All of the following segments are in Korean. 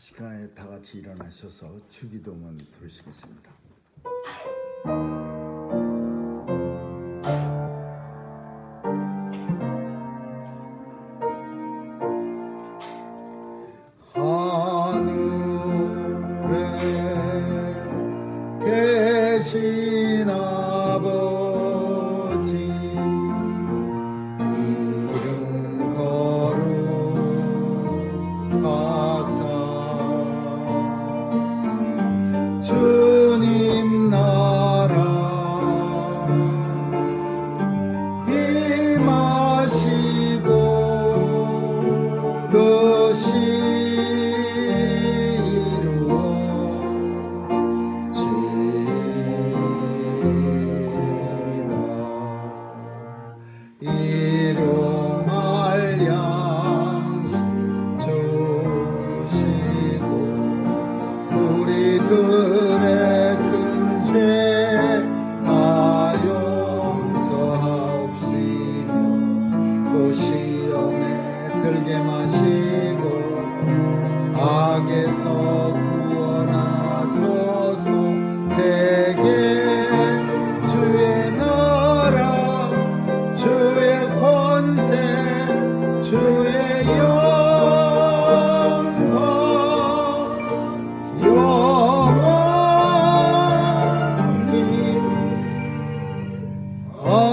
시간에 다 같이 일어나셔서 주기도문 부르시겠습니다. 하늘에 계신 아버지 이름 거룩하사 주님 나라 임하시고 뜻이 일용할 양식 주시고 우리들의 큰 죄 다 용서하옵시며 또 시험에 들게 마시고 악에서 구원하소서. 대개 주의 나라 주의 권세 주의 영광 영원히 아멘.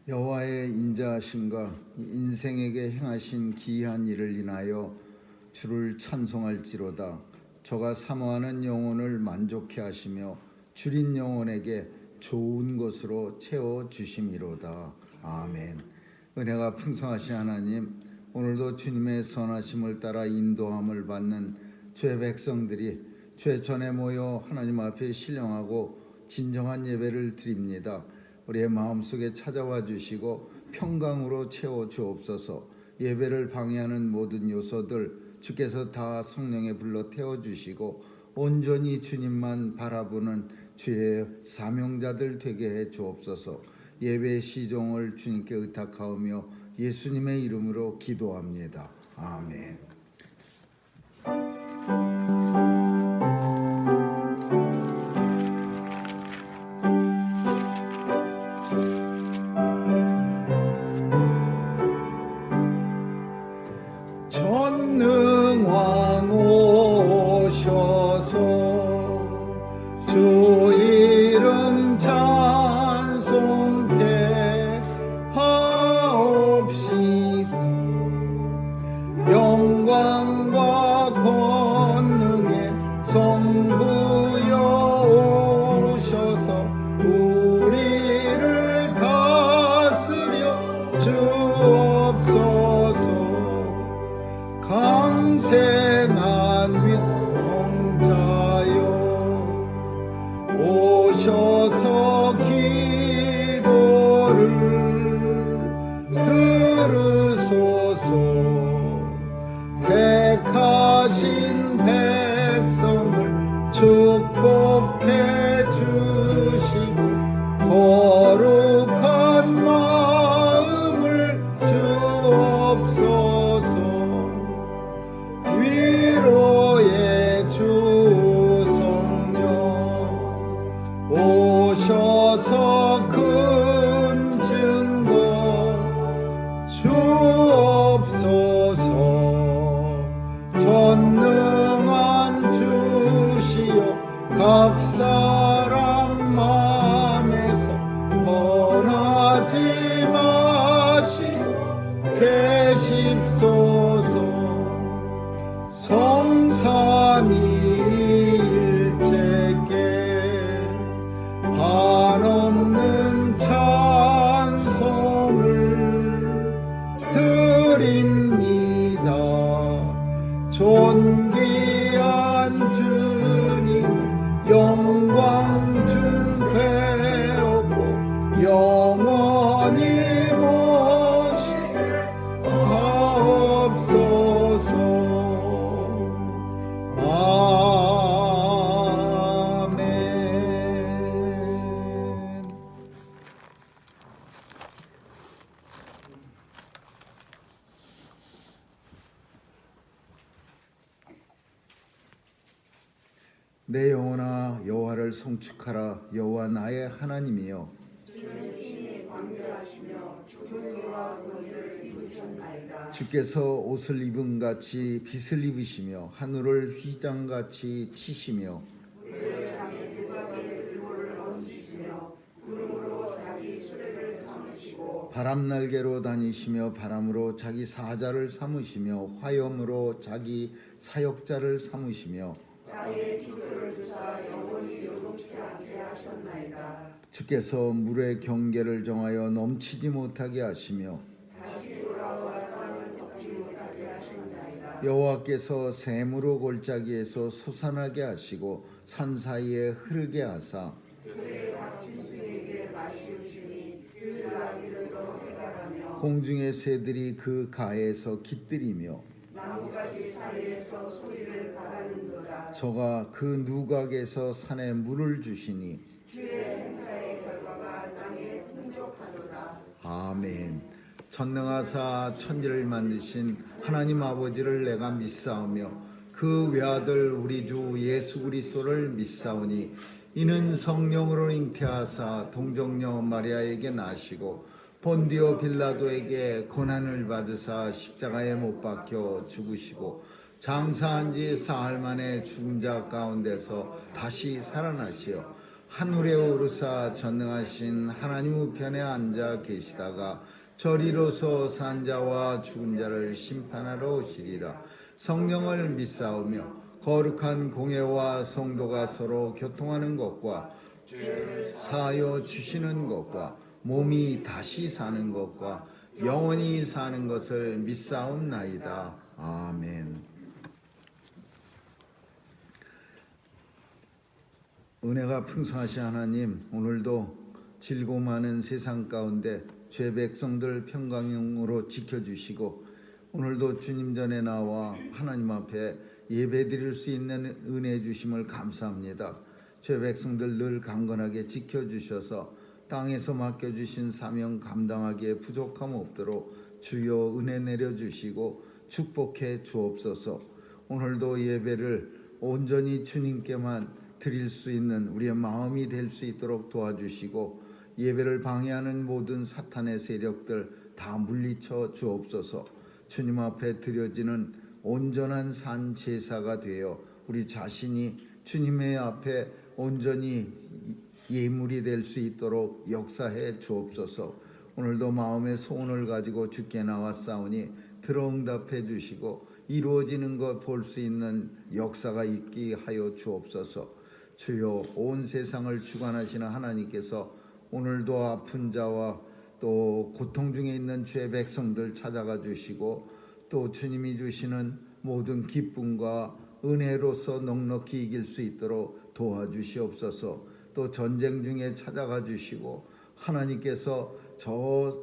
여호와의 인자하심과 인생에게 행하신 기이한 일을 인하여 주를 찬송할지로다. 저가 사모하는 영혼을 만족해 하시며 줄인 영혼에게 좋은 것으로 채워 주심이로다. 아멘. 은혜가 풍성하신 하나님, 오늘도 주님의 선하심을 따라 인도함을 받는 주의 백성들이 주의 전에 모여 하나님 앞에 신령하고 진정한 예배를 드립니다. 우리의 마음속에 찾아와 주시고 평강으로 채워 주옵소서. 예배를 방해하는 모든 요소들 주께서 다 성령에 불러 태워주시고 온전히 주님만 바라보는 주의 사명자들 되게 해 주옵소서. 예배 시종을 주님께 의탁하오며 예수님의 이름으로 기도합니다. 아멘. 전능왕 오셔서 주 이름 찬송케 하옵시고 영광과 권능의 성부여 오셔서 우리를 다스려 주옵소서. 강생한 위성자여 오셔서 기도를 들으소서. 택하신 백성을 축복해 주시고 거룩한 마음을 주옵소서. 위로의 주 성령 오셔서 큰 증거 주옵소서. 전능한 주시여 각 사람 마음에서 떠나지 마시고 계십소서. 성삼위일체께 한없는 찬송을 내 영혼아 여호와를 송축하라. 여호와 나의 하나님이여. 주는 신이 광대하시며 존귀와 권위를 입으셨나이다. 주께서 옷을 입은 같이 빛을 입으시며 하늘을 휘장같이 치시며 우리의 장에 누각에 들보를 얹으시며 구름으로 자기 수레를 삼으시고 바람날개로 다니시며 바람으로 자기 사자를 삼으시며 화염으로 자기 사역자를 삼으시며 땅에 기초를 두사 영원히 요동치 않게 하셨나이다. 주께서 물의 경계를 정하여 넘치지 못하게 하시며 다시 돌아와 땅을 덮지 못하게 하셨나이다. 여호와께서 샘으로 골짜기에서 솟아나게 하시고 산 사이에 흐르게 하사 그의 각 짐승에게 마시우시니 들나귀를 또 해갈하며 공중의 새들이 그 가에서 깃들이며 나뭇가지 사이에서 소리를 바라는도다. 저가 그 누각에서 산에 물을 주시니 주의 행사의 결과가 땅에 풍족하도다. 아멘. 전능하사 천지를 만드신 하나님 아버지를 내가 믿사오며 그 외아들 우리 주 예수 그리스도를 믿사오니 이는 성령으로 잉태하사 동정녀 마리아에게 나시고 본디오 빌라도에게 고난을 받으사 십자가에 못 박혀 죽으시고 장사한 지 사흘 만에 죽은 자 가운데서 다시 살아나시어 하늘에 오르사 전능하신 하나님 우편에 앉아 계시다가 저리로서 산 자와 죽은 자를 심판하러 오시리라. 성령을 믿사오며 거룩한 공회와 성도가 서로 교통하는 것과 사하여 주시는 것과 몸이 다시 사는 것과 영원히 사는 것을 믿사옵나이다. 아멘. 은혜가 풍성하신 하나님, 오늘도 즐거움하는 세상 가운데 죄 백성들 평강으로 지켜주시고 오늘도 주님 전에 나와 하나님 앞에 예배드릴 수 있는 은혜 주심을 감사합니다. 죄 백성들 늘 강건하게 지켜주셔서 땅에서 맡겨주신 사명 감당하기에 부족함 없도록 주여 은혜 내려주시고 축복해 주옵소서. 오늘도 예배를 온전히 주님께만 드릴 수 있는 우리의 마음이 될 수 있도록 도와주시고 예배를 방해하는 모든 사탄의 세력들 다 물리쳐 주옵소서. 주님 앞에 드려지는 온전한 산 제사가 되어 우리 자신이 주님의 앞에 온전히 예물이 될 수 있도록 역사해 주옵소서. 오늘도 마음의 소원을 가지고 주께 나왔사오니 들어응답해 주시고 이루어지는 것 볼 수 있는 역사가 있게 하여 주옵소서. 주여, 온 세상을 주관하시는 하나님께서 오늘도 아픈 자와 또 고통 중에 있는 죄 백성들 찾아가 주시고 또 주님이 주시는 모든 기쁨과 은혜로서 넉넉히 이길 수 있도록 도와주시옵소서. 또 전쟁 중에 찾아가 주시고 하나님께서 저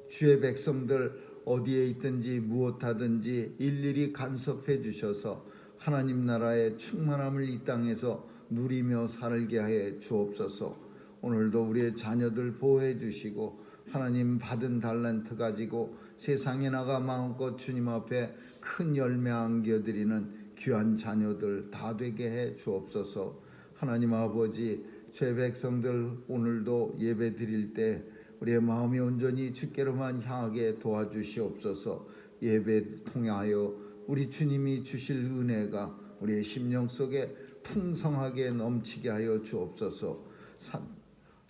주의 백성들 어디에 있든지 무엇하든지 일일이 간섭해 주셔서 하나님 나라의 충만함을 이 땅에서 누리며 살게 해 주옵소서. 오늘도 우리의 자녀들 보호해 주시고 하나님 받은 달란트 가지고 세상에 나가 마음껏 주님 앞에 큰 열매 안겨드리는 귀한 자녀들 다 되게 해 주옵소서. 하나님 아버지, 죄 백성들 오늘도 예배 드릴 때 우리의 마음이 온전히 주께로만 향하게 도와주시옵소서. 예배 통하여 우리 주님이 주실 은혜가 우리의 심령 속에 풍성하게 넘치게 하여 주옵소서.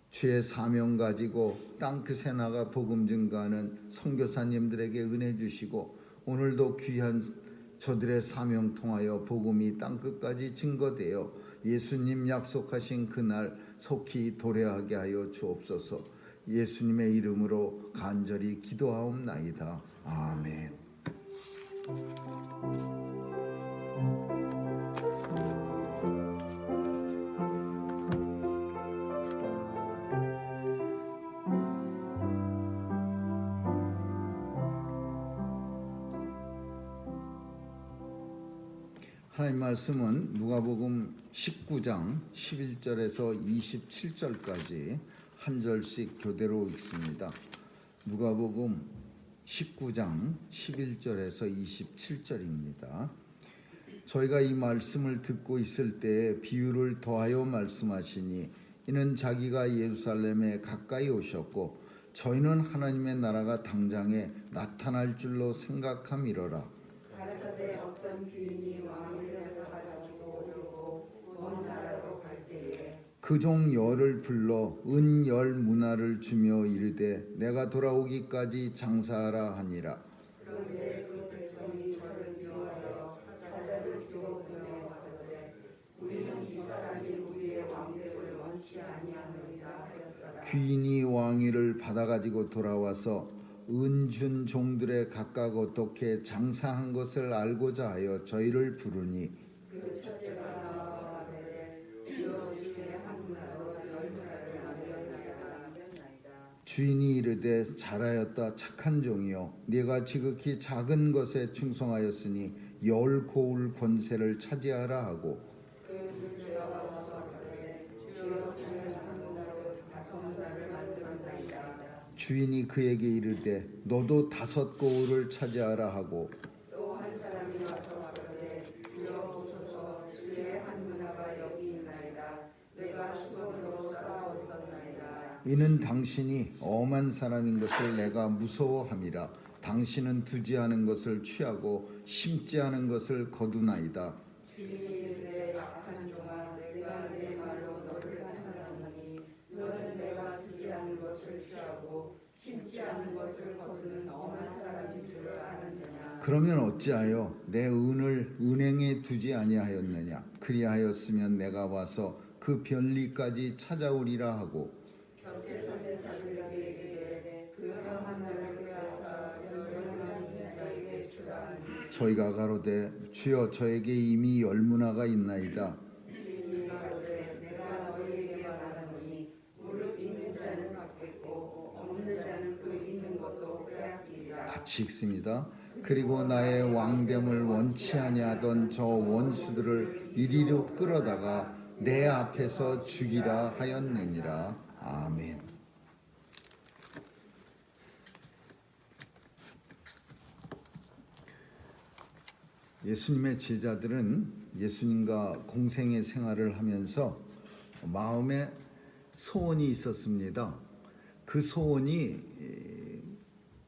주의 사명 가지고 땅끝에 나가 복음 증거하는 선교사님들에게 은혜 주시고 오늘도 귀한 저들의 사명 통하여 복음이 땅끝까지 증거되어 예수님 약속하신 그날 속히 도래하게 하여 주옵소서. 예수님의 이름으로 간절히 기도하옵나이다. 아멘. 하나님 말씀은 누가복음 19장 11절에서 27절까지 한 절씩 교대로 읽습니다. 누가복음 19장 11절에서 27절입니다. 저희가 이 말씀을 듣고 있을 때에 비유를 더하여 말씀하시니 이는 자기가 예루살렘에 가까이 오셨고 저희는 하나님의 나라가 당장에 나타날 줄로 생각함이러라. 가라사대 어떤 귀인이 왕위를 가지고 오르고 먼 나라로 갈 때에 그 종 열을 불러 은 열 문화를 주며 이르되 내가 돌아오기까지 장사하라 하니라. 그런데 그 백성이 저를 미워하여 사자를 두고 보내 가로되 우리는 이 사람이 우리의 왕됨을 원치 아니하느니라 하였더라. 귀인이 왕위를 받아가지고 돌아와서 은준 종들의 각각 어떻게 장사한 것을 알고자 하여 저희를 부르니 그 첫째가 나와 가로되 주여 주의 한 문화로 열 문화를 남겼나이다. 주인이 이르되 잘하였다 착한 종이여 네가 지극히 작은 것에 충성하였으니 열 고울 권세를 차지하라 하고 그 둘째가 와서 가로되 주여 주의 한 문화로 다섯 문화를 만들었나이다. 주인이 그에게 이르되 너도 다섯 고울을 차지하라 하고 또 한 사람이 와서 가로되 주여 보소서 주의 한 문화가 여기 있나이다. 내가 수건으로 쌓아왔었나이다. 이는 당신이 엄한 사람인 것을 내가 무서워함이라. 당신은 두지 않은 것을 취하고 심지 않은 것을 거두나이다. 주인이 이르되 악한 종아 내가 내 말로 너를 판단하노니 너는 내가 두지 않은 것을 취하고 심지 않은 것을 거두는 엄한 사람인 줄 아느냐. 그러면 어찌하여 내 은을 은행에 두지 아니하였느냐. 그리하였으면 내가 와서 그 변리까지 찾아오리라 하고 곁에 서는 자들에게 이르되 그 한문을 빼앗아 열문한 자에게 주라 하니 저희가 가로되 주여 저에게 이미 열 문화가 있나이다. 주인이 가로되 내가 너희에게 말하노니 무릇 있는 자는 받겠고 없는 자는 그 있는 것도 빼앗기리라. 같이 읽습니다. 그리고 나의 왕됨을 원치 아니하던 저 원수들을 이리로 끌어다가 내 앞에서 죽이라 하였느니라. 아멘. 예수님의 제자들은 예수님과 공생의 생활을 하면서 마음에 소원이 있었습니다. 그 소원이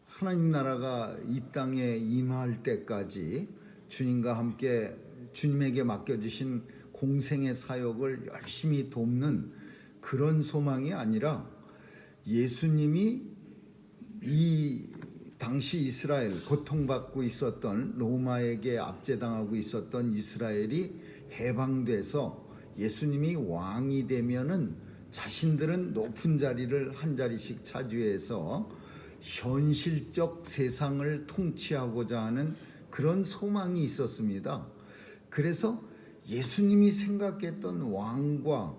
하나님 나라가 이 땅에 임할 때까지 주님과 함께 주님에게 맡겨주신 공생의 사역을 열심히 돕는 그런 소망이 아니라 예수님이 이 당시 이스라엘 고통받고 있었던 로마에게 압제당하고 있었던 이스라엘이 해방돼서 예수님이 왕이 되면은 자신들은 높은 자리를 한 자리씩 차지해서 현실적 세상을 통치하고자 하는 그런 소망이 있었습니다. 그래서 예수님이 생각했던 왕과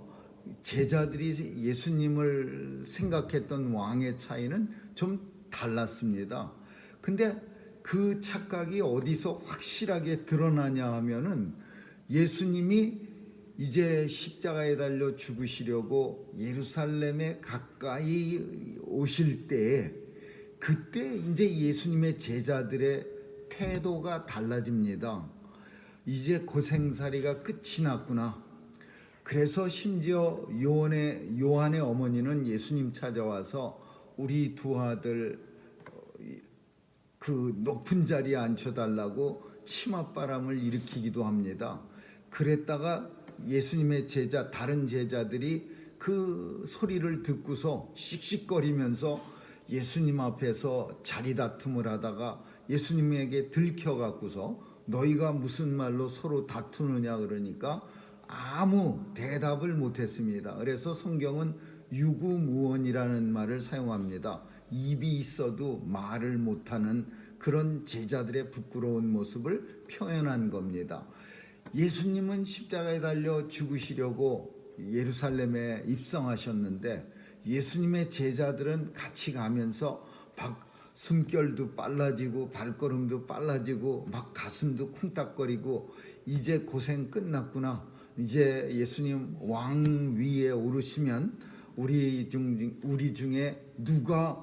제자들이 예수님을 생각했던 왕의 차이는 좀 달랐습니다. 근데 그 착각이 어디서 확실하게 드러나냐 하면은 예수님이 이제 십자가에 달려 죽으시려고 예루살렘에 가까이 오실 때에 그때 이제 예수님의 제자들의 태도가 달라집니다. 이제 고생살이가 끝이 났구나. 그래서 심지어 요한의 어머니는 예수님 찾아와서 우리 두 아들 그 높은 자리에 앉혀달라고 치맛바람을 일으키기도 합니다. 그랬다가 예수님의 다른 제자들이 그 소리를 듣고서 씩씩거리면서 예수님 앞에서 자리 다툼을 하다가 예수님에게 들켜갖고서 너희가 무슨 말로 서로 다투느냐 그러니까 아무 대답을 못했습니다. 그래서 성경은 유구무원이라는 말을 사용합니다. 입이 있어도 말을 못하는 그런 제자들의 부끄러운 모습을 표현한 겁니다. 예수님은 십자가에 달려 죽으시려고 예루살렘에 입성하셨는데 예수님의 제자들은 같이 가면서 숨결도 빨라지고 발걸음도 빨라지고 막 가슴도 쿵딱거리고 이제 고생 끝났구나. 이제 예수님 왕 위에 오르시면 우리 중에 누가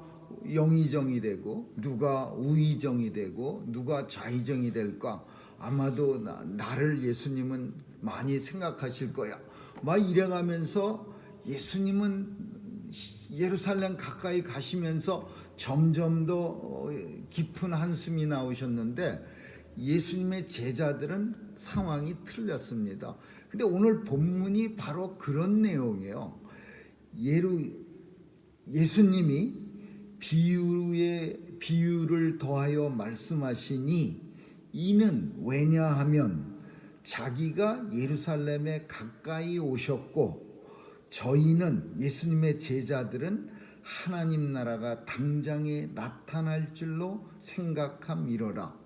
영의정이 되고 누가 우의정이 되고 누가 좌의정이 될까? 아마도 나를 예수님은 많이 생각하실 거야. 막 이래가면서 예수님은 예루살렘 가까이 가시면서 점점 더 깊은 한숨이 나오셨는데 예수님의 제자들은 상황이 틀렸습니다. 근데 오늘 본문이 바로 그런 내용이에요. 예수님이 비유를 더하여 말씀하시니 이는 왜냐하면 자기가 예루살렘에 가까이 오셨고 저희는 예수님의 제자들은 하나님 나라가 당장에 나타날 줄로 생각함이로라.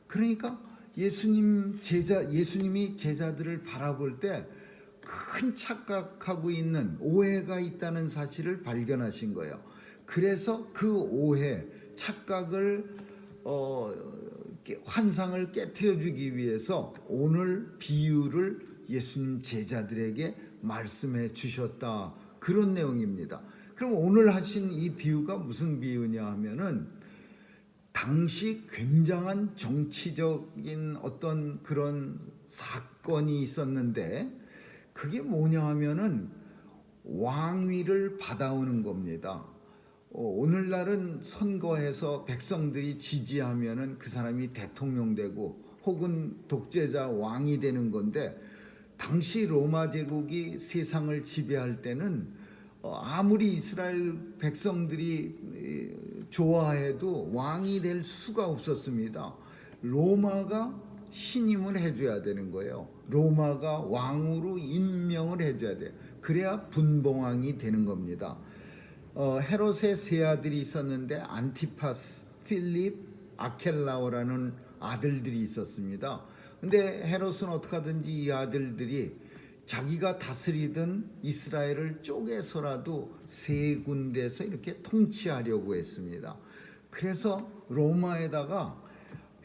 그러니까 예수님이 제자들을 바라볼 때 큰 착각하고 있는 오해가 있다는 사실을 발견하신 거예요. 그래서 그 오해, 착각을 환상을 깨트려 주기 위해서 오늘 비유를 예수님 제자들에게 말씀해 주셨다. 그런 내용입니다. 그럼 오늘 하신 이 비유가 무슨 비유냐 하면은 당시 굉장한 정치적인 어떤 그런 사건이 있었는데 그게 뭐냐 하면은 왕위를 받아오는 겁니다. 오늘날은 선거해서 백성들이 지지하면은 그 사람이 대통령 되고 혹은 독재자 왕이 되는 건데 당시 로마 제국이 세상을 지배할 때는 아무리 이스라엘 백성들이 좋아해도 왕이 될 수가 없었습니다. 로마가 신임을 해줘야 되는 거예요. 로마가 왕으로 임명을 해줘야 돼요. 그래야 분봉왕이 되는 겁니다. 헤롯의 세 아들이 있었는데 안티파스, 필립, 아켈라오라는 아들들이 있었습니다. 근데 헤롯은 어떻게 하든지 이 아들들이 자기가 다스리던 이스라엘을 쪼개서라도 세 군데에서 이렇게 통치하려고 했습니다. 그래서 로마에다가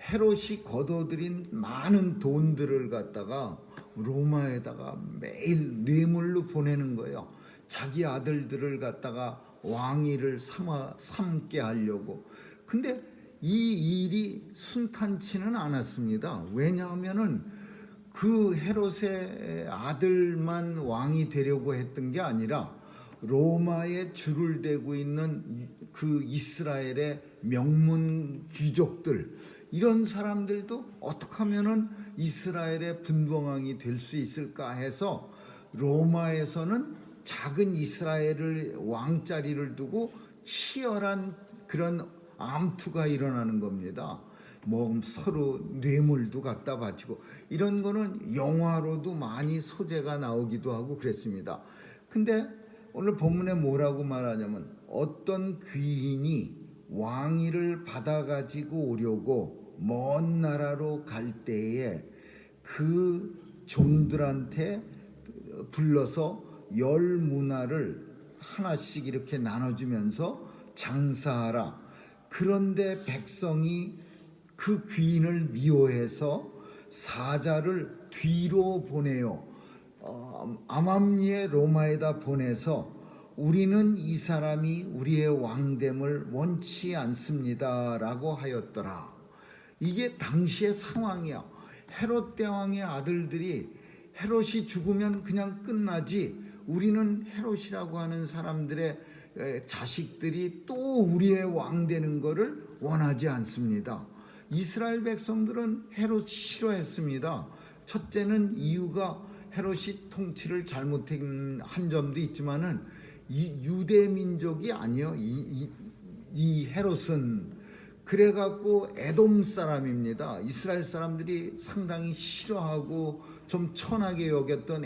헤롯이 거둬들인 많은 돈들을 갖다가 로마에다가 매일 뇌물로 보내는 거예요. 자기 아들들을 갖다가 왕위를 삼게 하려고. 근데 이 일이 순탄치는 않았습니다. 왜냐하면은 그 헤롯의 아들만 왕이 되려고 했던 게 아니라 로마에 줄을 대고 있는 그 이스라엘의 명문 귀족들, 이런 사람들도 어떻게 하면은 이스라엘의 분봉왕이 될 수 있을까 해서 로마에서는 작은 이스라엘을 왕자리를 두고 치열한 그런 암투가 일어나는 겁니다. 뭐 서로 뇌물도 갖다 바치고 이런 거는 영화로도 많이 소재가 나오기도 하고 그랬습니다. 근데 오늘 본문에 뭐라고 말하냐면 어떤 귀인이 왕위를 받아가지고 오려고 먼 나라로 갈 때에 그 종들한테 불러서 10문화를 하나씩 이렇게 나눠주면서 장사하라. 그런데 백성이 그 귀인을 미워해서 사자를 뒤로 보내요. 아맘리에 로마에다 보내서 우리는 이 사람이 우리의 왕됨을 원치 않습니다 라고 하였더라. 이게 당시의 상황이야. 헤롯 대왕의 아들들이 헤롯이 죽으면 그냥 끝나지, 우리는 헤롯이라고 하는 사람들의 자식들이 또 우리의 왕 되는 것을 원하지 않습니다. 이스라엘 백성들은 헤롯 싫어했습니다. 첫째는 이유가 헤롯이 통치를 잘못한 한 점도 있지만은 이 유대 민족이 아니요. 이 헤롯은 그래갖고 에돔 사람입니다. 이스라엘 사람들이 상당히 싫어하고 좀 천하게 여겼던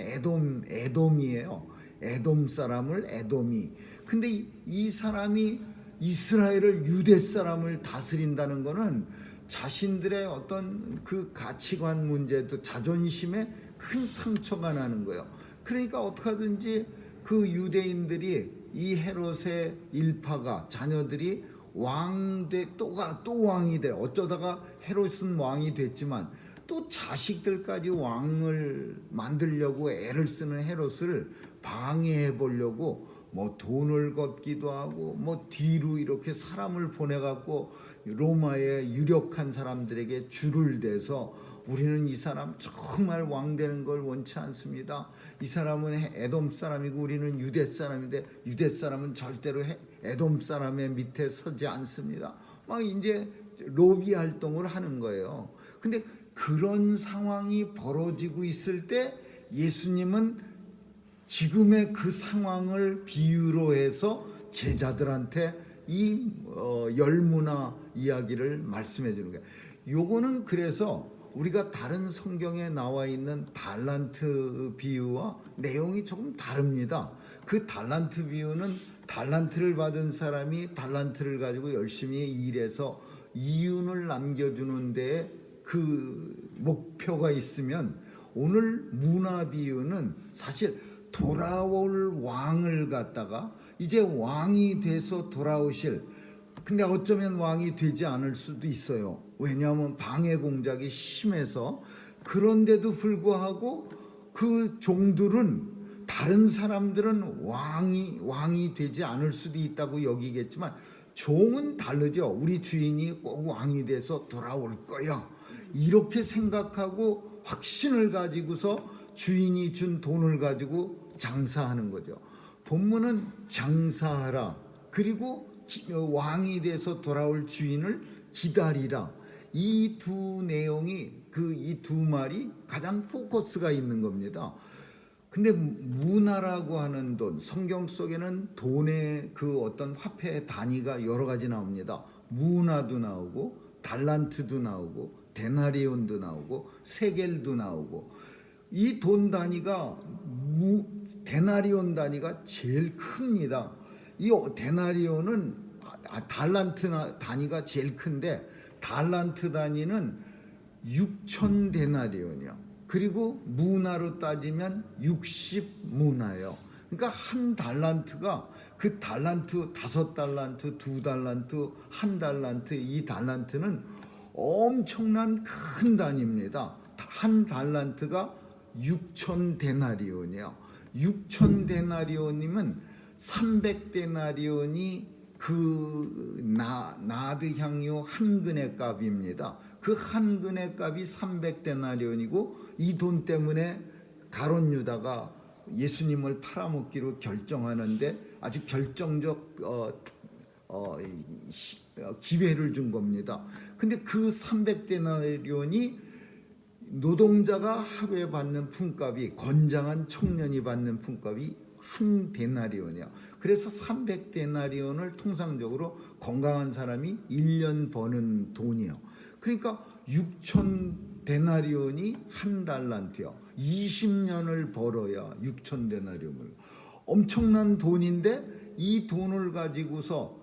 에돔이에요. 에돔 사람을 에돔이. 근데 이 사람이 이스라엘을 유대 사람을 다스린다는 거는 자신들의 어떤 그 가치관 문제도 자존심에 큰 상처가 나는 거예요. 그러니까 어떻게 하든지 그 유대인들이 이 헤롯의 일파가 자녀들이 또 왕이 돼. 어쩌다가 헤롯은 왕이 됐지만 또 자식들까지 왕을 만들려고 애를 쓰는 헤롯을 방해해 보려고 뭐 돈을 걷기도 하고 뭐 뒤로 이렇게 사람을 보내갖고 로마의 유력한 사람들에게 줄을 대서 우리는 이 사람 정말 왕 되는 걸 원치 않습니다. 이 사람은 에돔 사람이고 우리는 유대 사람인데 유대 사람은 절대로 에돔 사람의 밑에 서지 않습니다. 막 이제 로비 활동을 하는 거예요. 근데 그런 상황이 벌어지고 있을 때 예수님은 지금의 그 상황을 비유로 해서 제자들한테 이 열무나 이야기를 말씀해 주는 거예요. 요거는 그래서 우리가 다른 성경에 나와 있는 달란트 비유와 내용이 조금 다릅니다. 그 달란트 비유는 달란트를 받은 사람이 달란트를 가지고 열심히 일해서 이윤을 남겨주는 데에 그 목표가 있으면, 오늘 문화 비유는 사실 돌아올 왕을 갖다가 이제 왕이 돼서 돌아오실, 근데 어쩌면 왕이 되지 않을 수도 있어요. 왜냐하면 방해 공작이 심해서. 그런데도 불구하고 그 종들은, 다른 사람들은 왕이 되지 않을 수도 있다고 여기겠지만 종은 다르죠. 우리 주인이 꼭 왕이 돼서 돌아올 거야, 이렇게 생각하고 확신을 가지고서 주인이 준 돈을 가지고 장사하는 거죠. 본문은 장사하라, 그리고 왕이 돼서 돌아올 주인을 기다리라, 이 두 내용이, 이 두 말이 가장 포커스가 있는 겁니다. 근데 문화라고 하는 돈, 성경 속에는 돈의 그 어떤 화폐 단위가 여러 가지 나옵니다. 문화도 나오고 달란트도 나오고 데나리온도 나오고 세겔도 나오고, 이 돈 단위가 데나리온 단위가 제일 큽니다. 이 데나리온은 달란트 단위가 제일 큰데, 달란트 단위는 6천 데나리온이요. 그리고 문화로 따지면 60문화예요. 그러니까 한 달란트가, 그 달란트 5달란트, 2달란트, 1달란트, 이 달란트는 엄청난 큰 단위입니다. 한 달란트가 6천 데나리온이요. 6천 데나리온이면 300데나리온이 그 나드 향유 한 근의 값입니다. 그 한 근의 값이 300데나리온이고, 이 돈 때문에 가룟 유다가 예수님을 팔아먹기로 결정하는데 아주 결정적 기회를 준 겁니다. 근데 그 300데나리온이 노동자가 하루에 받는 품값이, 건장한 청년이 받는 품값이 한 데나리온이야. 그래서 300데나리온을 통상적으로 건강한 사람이 1년 버는 돈이에요. 그러니까 6천 데나리온이 한 달란트요. 20년을 벌어야 6천 데나리온을. 엄청난 돈인데 이 돈을 가지고서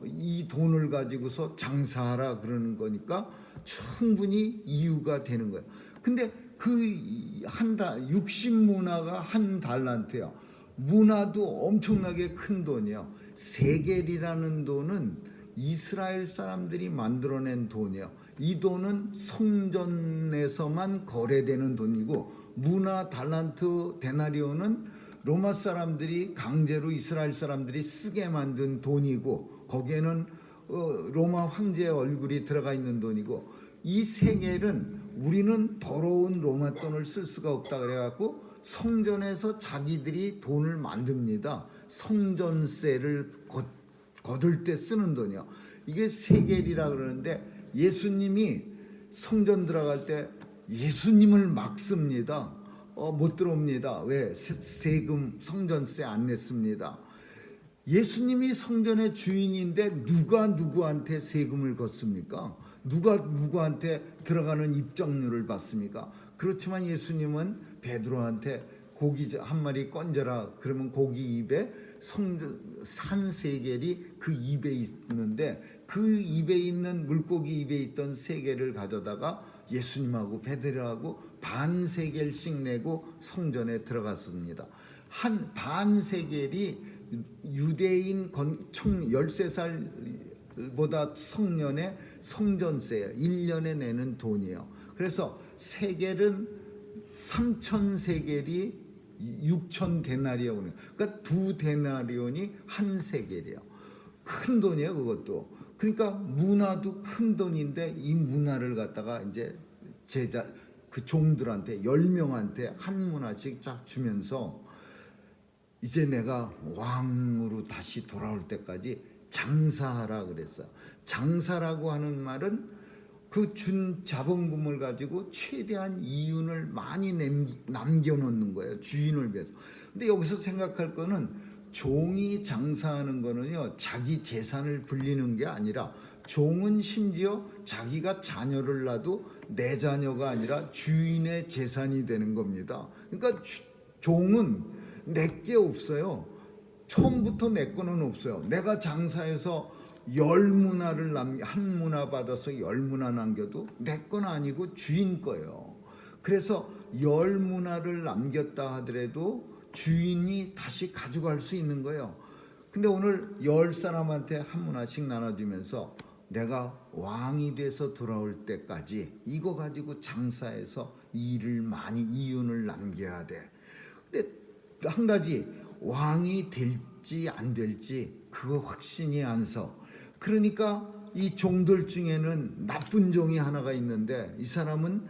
장사하라 그러는 거니까 충분히 이유가 되는 거예요. 근데 그 60문화가 한 달란트야. 문화도 엄청나게 큰 돈이에요. 세겔이라는 돈은 이스라엘 사람들이 만들어낸 돈이에요. 이 돈은 성전에서만 거래되는 돈이고, 문화 달란트 데나리온은 로마 사람들이 강제로 이스라엘 사람들이 쓰게 만든 돈이고, 거기에는 로마 황제의 얼굴이 들어가 있는 돈이고, 이 세겔은 우리는 더러운 로마 돈을 쓸 수가 없다 그래갖고 성전에서 자기들이 돈을 만듭니다. 성전세를 거둘 때 쓰는 돈이요. 이게 세겔이라 그러는데, 예수님이 성전 들어갈 때 예수님을 막습니다. 못 들어옵니다. 왜? 세금 성전세 안 냈습니다. 예수님이 성전의 주인인데 누가 누구한테 세금을 걷습니까? 누가 누구한테 들어가는 입장료를 받습니까? 그렇지만 예수님은 베드로한테 고기 한 마리 건져라, 그러면 고기 입에 산 세겔이 그 입에 있는데, 그 입에 있는 물고기 입에 있던 세겔을 가져다가 예수님하고 베드로하고 반 세겔씩 내고 성전에 들어갔습니다. 한 반 세겔이 유대인 13살보다 성년의 성전세예요. 1년에 내는 돈이에요. 그래서 세겔은 3,000세겔이 6천 데나리온이. 그러니까 2데나리온이 한 세겔이에요. 큰 돈이에요, 그것도. 그러니까 문화도 큰 돈인데 이 문화를 갖다가 이제 제자 그 종들한테 10명한테 한 문화씩 쫙 주면서 이제 내가 왕으로 다시 돌아올 때까지 장사하라 그랬어요. 장사라고 하는 말은 그 준 자본금을 가지고 최대한 이윤을 많이 남겨놓는 거예요. 주인을 위해서. 근데 여기서 생각할 거는 종이 장사하는 거는요, 자기 재산을 불리는 게 아니라 종은 심지어 자기가 자녀를 낳아도 내 자녀가 아니라 주인의 재산이 되는 겁니다. 그러니까 종은 내게 없어요. 처음부터 내 거는 없어요. 내가 장사해서 10문화를 한 문화 받아서 10문화 남겨도 내 건 아니고 주인 거예요. 그래서 10문화를 남겼다 하더라도 주인이 다시 가져갈 수 있는 거예요. 근데 오늘 10사람한테 한 문화씩 나눠주면서 내가 왕이 돼서 돌아올 때까지 이거 가지고 장사해서 일을 많이 이윤을 남겨야 돼. 근데 한 가지, 왕이 될지 안 될지 그거 확신이 안 서. 그러니까 이 종들 중에는 나쁜 종이 하나가 있는데 이 사람은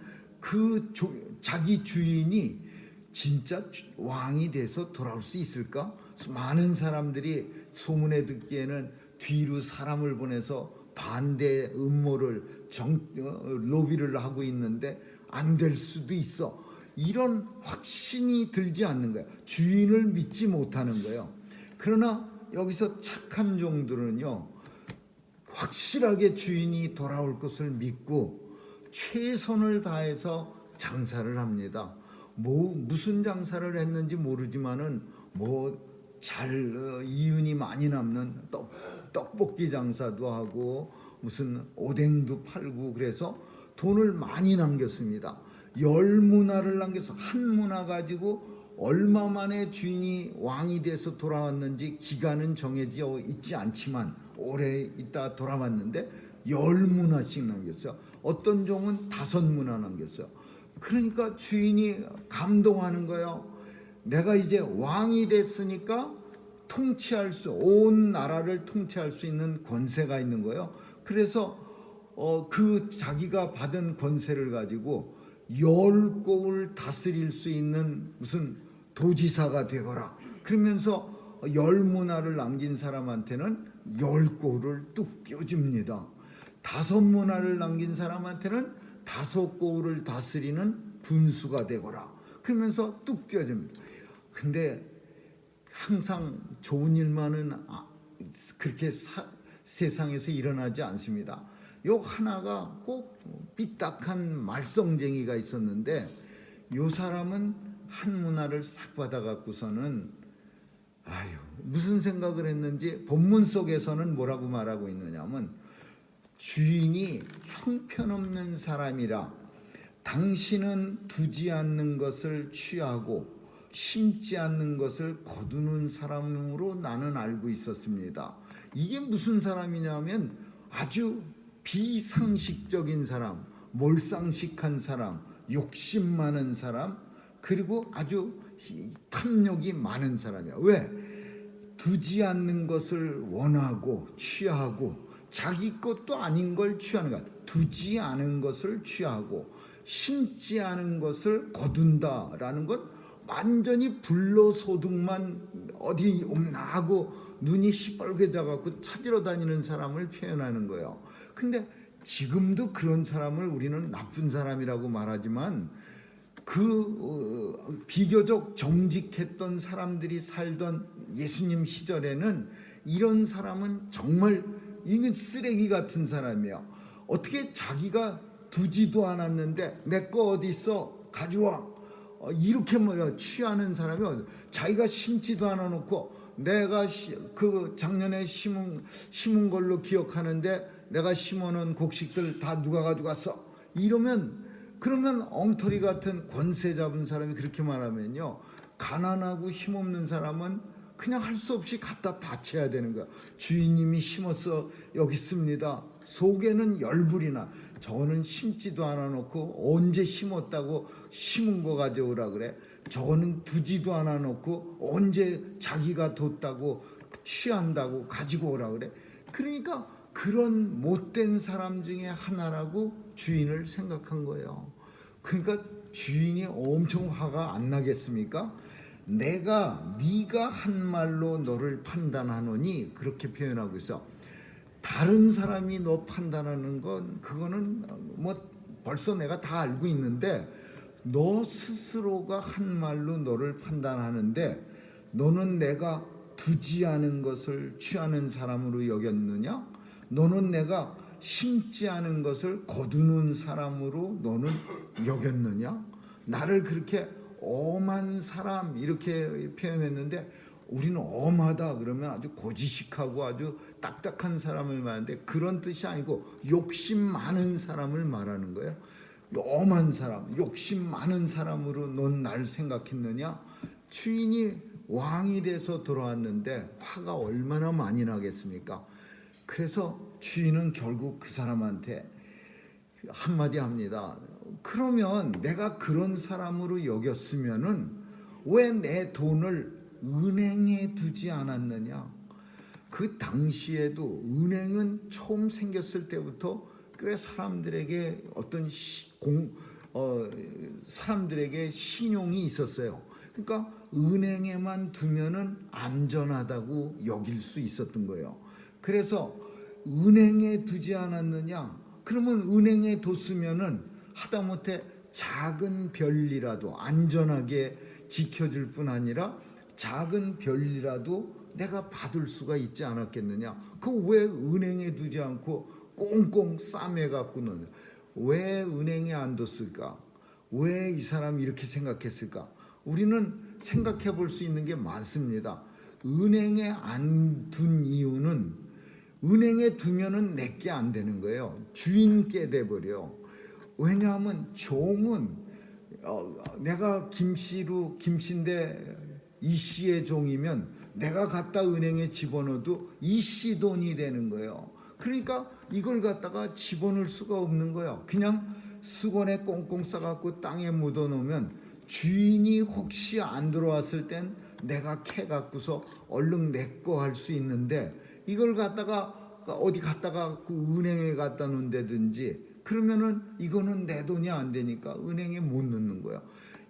자기 주인이 진짜 왕이 돼서 돌아올 수 있을까? 많은 사람들이 소문에 듣기에는 뒤로 사람을 보내서 반대 음모를 로비를 하고 있는데 안 될 수도 있어. 이런 확신이 들지 않는 거예요. 주인을 믿지 못하는 거예요. 그러나 여기서 착한 종들은요, 확실하게 주인이 돌아올 것을 믿고 최선을 다해서 장사를 합니다. 무슨 장사를 했는지 모르지만은 이윤이 많이 남는 떡볶이 장사도 하고 무슨 오뎅도 팔고 그래서 돈을 많이 남겼습니다. 10문화를 남겨서 한 문화 가지고 얼마 만에 주인이 왕이 돼서 돌아왔는지 기간은 정해져 있지 않지만 오래 있다 돌아왔는데 10문화씩 남겼어요. 어떤 종은 5문화 남겼어요. 그러니까 주인이 감동하는 거예요. 내가 이제 왕이 됐으니까 온 나라를 통치할 수 있는 권세가 있는 거예요. 그래서 자기가 받은 권세를 가지고 10국을 다스릴 수 있는 무슨 도지사가 되거라. 그러면서 10문화를 남긴 사람한테는 10국을 뚝 떼어줍니다. 5문화를 남긴 사람한테는 5국을 다스리는 군수가 되거라. 그러면서 뚝 떼어줍니다. 근데 항상 좋은 일만은 그렇게 세상에서 일어나지 않습니다. 요 하나가 꼭 삐딱한 말썽쟁이가 있었는데 요 사람은 한 문화를 싹 받아갖고서는 무슨 생각을 했는지 본문 속에서는 뭐라고 말하고 있느냐면 주인이 형편없는 사람이라 당신은 두지 않는 것을 취하고 심지 않는 것을 거두는 사람으로 나는 알고 있었습니다. 이게 무슨 사람이냐면 아주 비상식적인 사람, 몰상식한 사람, 욕심 많은 사람, 그리고 아주 탐욕이 많은 사람이야. 왜? 두지 않는 것을 원하고 취하고 자기 것도 아닌 걸 취하는 거야. 두지 않은 것을 취하고 심지 않은 것을 거둔다라는 것, 완전히 불로소득만 어디 없나 하고 눈이 시뻘개져 갖고 찾으러 다니는 사람을 표현하는 거예요. 근데 지금도 그런 사람을 우리는 나쁜 사람이라고 말하지만 비교적 정직했던 사람들이 살던 예수님 시절에는 이런 사람은 정말 이건 쓰레기 같은 사람이에요. 어떻게 자기가 두지도 않았는데 내 거 어디 있어? 가져와. 이렇게 취하는 사람이 자기가 심지도 않아 놓고 내가 작년에 심은 걸로 기억하는데 내가 심어놓은 곡식들 다 누가 가져갔어? 그러면 엉터리 같은 권세 잡은 사람이 그렇게 말하면요, 가난하고 힘없는 사람은 그냥 할 수 없이 갖다 바쳐야 되는 거야. 주인님이 심었어, 여기 있습니다. 속에는 열불이나 저거는 심지도 않아 놓고 언제 심었다고 심은 거 가져오라 그래. 저거는 두지도 않아 놓고 언제 자기가 뒀다고 취한다고 가지고 오라 그래. 그러니까 그런 못된 사람 중에 하나라고 주인을 생각한 거예요. 그러니까 주인이 엄청 화가 안 나겠습니까? 네가 한 말로 너를 판단하노니, 그렇게 표현하고 있어. 다른 사람이 너 판단하는 건 그거는 뭐 벌써 내가 다 알고 있는데, 너 스스로가 한 말로 너를 판단하는데 너는 내가 두지 않은 것을 취하는 사람으로 여겼느냐? 너는 내가 심지 않은 것을 거두는 사람으로 너는 여겼느냐? 나를 그렇게 엄한 사람 이렇게 표현했는데, 우리는 엄하다 그러면 아주 고지식하고 아주 딱딱한 사람을 말하는데 그런 뜻이 아니고 욕심 많은 사람을 말하는 거예요. 엄한 사람, 욕심 많은 사람으로 넌 날 생각했느냐? 주인이 왕이 돼서 돌아왔는데 화가 얼마나 많이 나겠습니까? 그래서 주인은 결국 그 사람한테 한마디 합니다. 그러면 내가 그런 사람으로 여겼으면은 왜 내 돈을 은행에 두지 않았느냐? 그 당시에도 은행은 처음 생겼을 때부터 꽤 사람들에게 어떤 사람들에게 신용이 있었어요. 그러니까 은행에만 두면은 안전하다고 여길 수 있었던 거예요. 그래서 은행에 두지 않았느냐? 그러면 은행에 뒀으면은 하다못해 작은 별이라도 안전하게 지켜줄 뿐 아니라 작은 별이라도 내가 받을 수가 있지 않았겠느냐? 그 왜 은행에 두지 않고 꽁꽁 싸매갖고는 왜 은행에 안 뒀을까? 왜 이 사람이 이렇게 생각했을까? 우리는 생각해 볼 수 있는 게 많습니다. 은행에 안 둔 이유는 은행에 두면은 내게 안 되는 거예요. 주인께 돼버려. 왜냐하면 종은 내가 김씨인데 이 씨의 종이면 내가 갖다 은행에 집어넣어도 이 씨 돈이 되는 거예요. 그러니까 이걸 갖다가 집어넣을 수가 없는 거예요. 그냥 수건에 꽁꽁 싸갖고 땅에 묻어놓으면 주인이 혹시 안 들어왔을 땐 내가 캐갖고서 얼른 내 거 할 수 있는데, 이걸 갖다가 어디 갖다가 그 은행에 갖다 놓는다든지 그러면은 이거는 내 돈이 안 되니까 은행에 못 넣는 거야.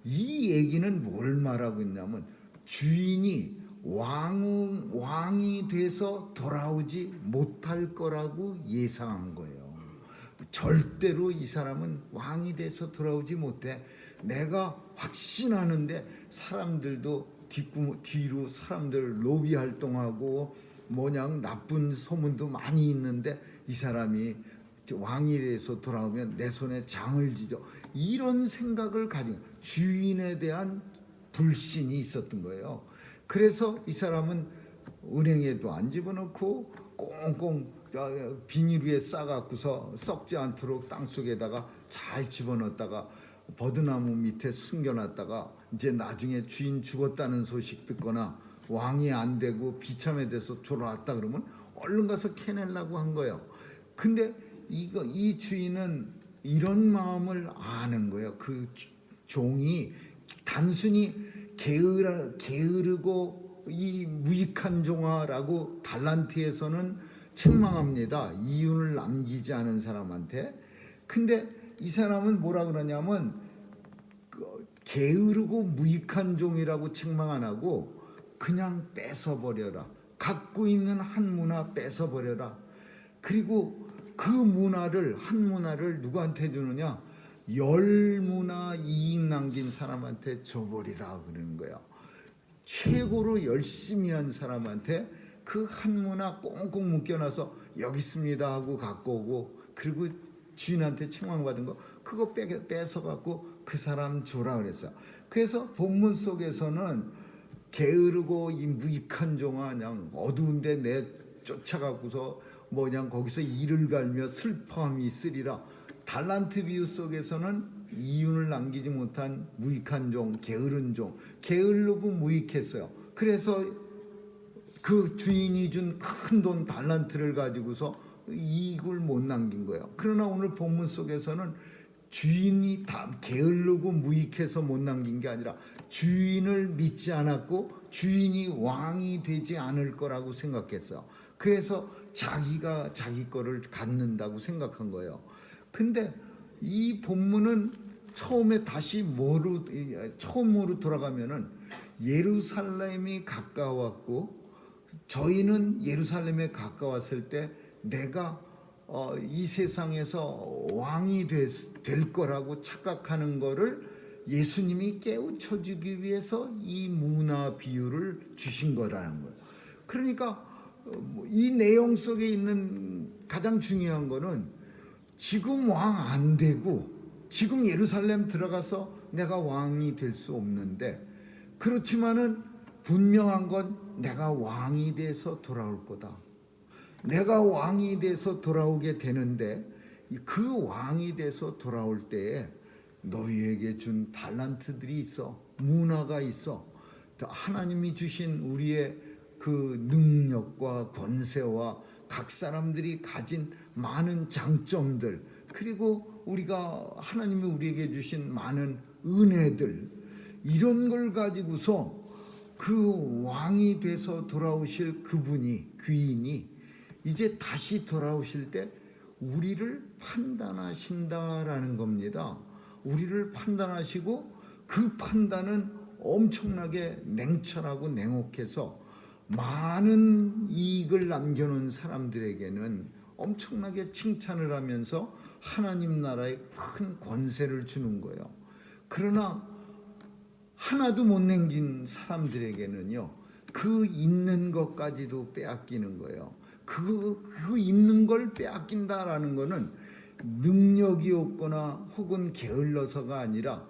이 얘기는 뭘 말하고 있냐면 주인이 왕이 돼서 돌아오지 못할 거라고 예상한 거예요. 절대로 이 사람은 왕이 돼서 돌아오지 못해. 내가 확신하는데 사람들도 뒤로 사람들 로비 활동하고 뭐냐 나쁜 소문도 많이 있는데 이 사람이 왕이 돼서 돌아오면 내 손에 장을 지죠. 이런 생각을 가진 주인에 대한 불신이 있었던 거예요. 그래서 이 사람은 은행에도 안 집어넣고 꽁꽁 비닐 위에 싸갖고서 썩지 않도록 땅속에다가 잘 집어넣었다가 버드나무 밑에 숨겨놨다가 이제 나중에 주인 죽었다는 소식 듣거나 왕이 안 되고 비참해 돼서 졸아왔다 그러면 얼른 가서 캐내려고 한 거예요. 근데 이 주인은 이런 마음을 아는 거예요. 그 종이 단순히 게으르고 이 무익한 종아라고 달란트에서는 책망합니다. 이윤을 남기지 않은 사람한테. 근데 이 사람은 뭐라 그러냐면 게으르고 무익한 종이라고 책망 안 하고 그냥 뺏어버려라. 갖고 있는 한 문화 뺏어버려라. 그리고 그 문화를 한 문화를 누구한테 주느냐? 10문화 이익 남긴 사람한테 줘버리라 그러는 거예요. 최고로 열심히 한 사람한테 그 한 문화 꽁꽁 묶여놔서 여기 있습니다 하고 갖고 오고, 그리고 주인한테 책망받은 거 그거 뺏어갖고 그 사람 줘라 그랬어요. 그래서 본문 속에서는 게으르고 이 무익한 종아 그냥 어두운데 내 쫓아가고서 뭐냐 거기서 이를 갈며 슬퍼함이 있으리라. 달란트 비유 속에서는 이윤을 남기지 못한 무익한 종, 게으른 종, 게으르고 무익했어요. 그래서 그 주인이 준 큰 돈 달란트를 가지고서 이익을 못 남긴 거예요. 그러나 오늘 본문 속에서는 주인이 다 게을르고 무익해서 못 남긴 게 아니라 주인을 믿지 않았고 주인이 왕이 되지 않을 거라고 생각했어요. 그래서 자기가 자기 거를 갖는다고 생각한 거예요. 근데 이 본문은 처음에 다시 처음으로 돌아가면은 예루살렘이 가까웠고, 저희는 예루살렘에 가까웠을 때 내가 이 세상에서 왕이 될 거라고 착각하는 거를 예수님이 깨우쳐주기 위해서 이 문화 비유를 주신 거라는 거예요. 그러니까 이 내용 속에 있는 가장 중요한 거는 지금 왕 안 되고 지금 예루살렘 들어가서 내가 왕이 될 수 없는데, 그렇지만은 분명한 건 내가 왕이 돼서 돌아올 거다. 내가 왕이 돼서 돌아오게 되는데, 그 왕이 돼서 돌아올 때에 너희에게 준 달란트들이 있어, 문화가 있어, 하나님이 주신 우리의 그 능력과 권세와 각 사람들이 가진 많은 장점들, 그리고 우리가 하나님이 우리에게 주신 많은 은혜들, 이런 걸 가지고서 그 왕이 돼서 돌아오실 그분이, 귀인이 이제 다시 돌아오실 때 우리를 판단하신다라는 겁니다. 우리를 판단하시고 그 판단은 엄청나게 냉철하고 냉혹해서 많은 이익을 남겨놓은 사람들에게는 엄청나게 칭찬을 하면서 하나님 나라에 큰 권세를 주는 거예요. 그러나 하나도 못 남긴 사람들에게는요, 그 있는 것까지도 빼앗기는 거예요. 그 있는 걸 빼앗긴다라는 거는 능력이 없거나 혹은 게을러서가 아니라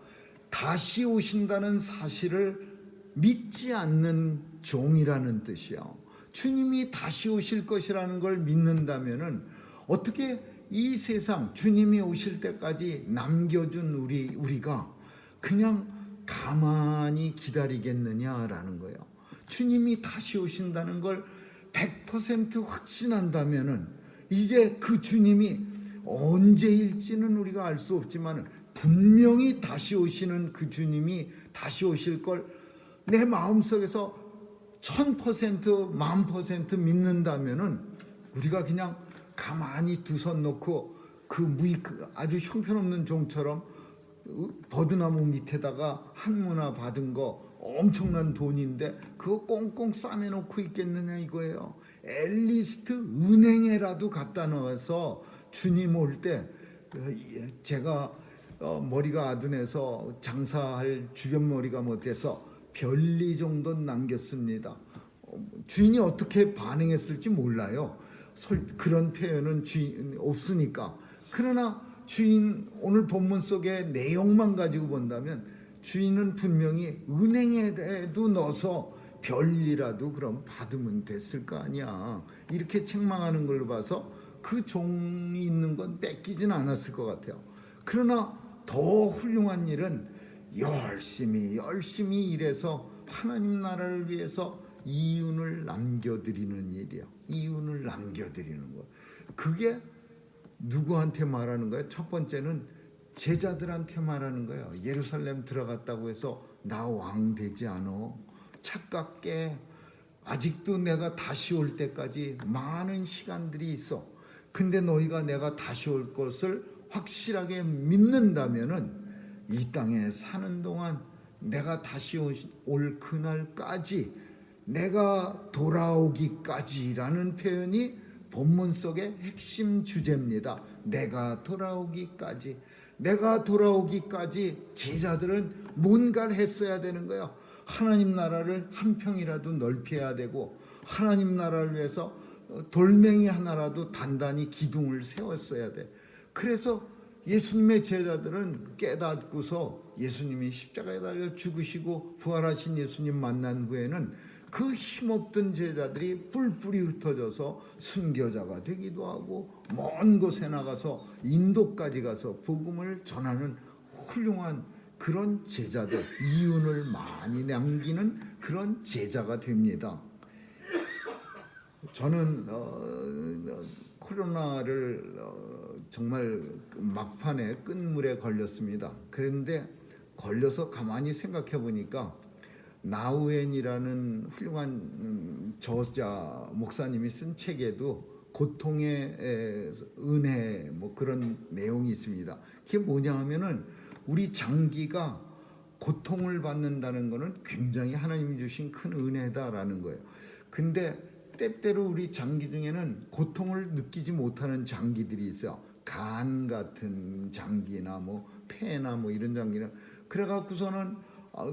다시 오신다는 사실을 믿지 않는 종이라는 뜻이요. 주님이 다시 오실 것이라는 걸 믿는다면은 어떻게 이 세상 주님이 오실 때까지 남겨준 우리가 그냥 가만히 기다리겠느냐라는 거예요. 주님이 다시 오신다는 걸 100% 확신한다면은 이제 그 주님이 언제일지는 우리가 알 수 없지만 분명히 다시 오시는 그 주님이 다시 오실 걸 내 마음속에서 1000%, 10,000% 믿는다면은 우리가 그냥 가만히 두 손 놓고 아주 형편없는 종처럼 버드나무 밑에다가 한문화 받은 거 엄청난 돈인데 그거 꽁꽁 싸매놓고 있겠느냐 이거예요. 앨리스트 은행에라도 갖다 넣어서 주님 올 때, 제가 머리가 아둔해서 장사할 주변 머리가 못해서 별리 정도 남겼습니다. 주인이 어떻게 반응했을지 몰라요. 그런 표현은 주인 없으니까. 그러나 주인, 오늘 본문 속의 내용만 가지고 본다면 주인은 분명히 은행에라도 넣어서 별이라도 그럼 받으면 됐을 거 아니야. 이렇게 책망하는 걸 봐서 그 종이 있는 건 뺏기진 않았을 것 같아요. 그러나 더 훌륭한 일은 열심히 일해서 하나님 나라를 위해서 이윤을 남겨드리는 일이야. 이윤을 남겨드리는 거. 그게 누구한테 말하는 거예요? 첫 번째는 제자들한테 말하는 거예요. 예루살렘 들어갔다고 해서 나 왕 되지 않아. 착각해. 아직도 내가 다시 올 때까지 많은 시간들이 있어. 근데 너희가 내가 다시 올 것을 확실하게 믿는다면은 이 땅에 사는 동안 내가 다시 올 그날까지, 내가 돌아오기까지라는 표현이 본문 속의 핵심 주제입니다. 내가 돌아오기까지. 내가 돌아오기까지 제자들은 뭔가를 했어야 되는 거예요. 하나님 나라를 한 평이라도 넓혀야 되고, 하나님 나라를 위해서 돌멩이 하나라도 단단히 기둥을 세웠어야 돼. 그래서 예수님의 제자들은 깨닫고서 예수님이 십자가에 달려 죽으시고 부활하신 예수님 만난 후에는 그 힘없던 제자들이 뿔뿔이 흩어져서 순교자가 되기도 하고 먼 곳에 나가서 인도까지 가서 복음을 전하는 훌륭한 그런 제자들, 이윤을 많이 남기는 그런 제자가 됩니다. 저는 코로나를 정말 막판에 끝물에 걸렸습니다. 그런데 걸려서 가만히 생각해 보니까 나우엔이라는 훌륭한 저자 목사님이 쓴 책에도 고통의 은혜 뭐 그런 내용이 있습니다. 그게 뭐냐 하면은 우리 장기가 고통을 받는다는 것은 굉장히 하나님이 주신 큰 은혜다라는 거예요. 근데 때때로 우리 장기 중에는 고통을 느끼지 못하는 장기들이 있어요. 간 같은 장기나 뭐 폐나 뭐 이런 장기는 그래갖고서는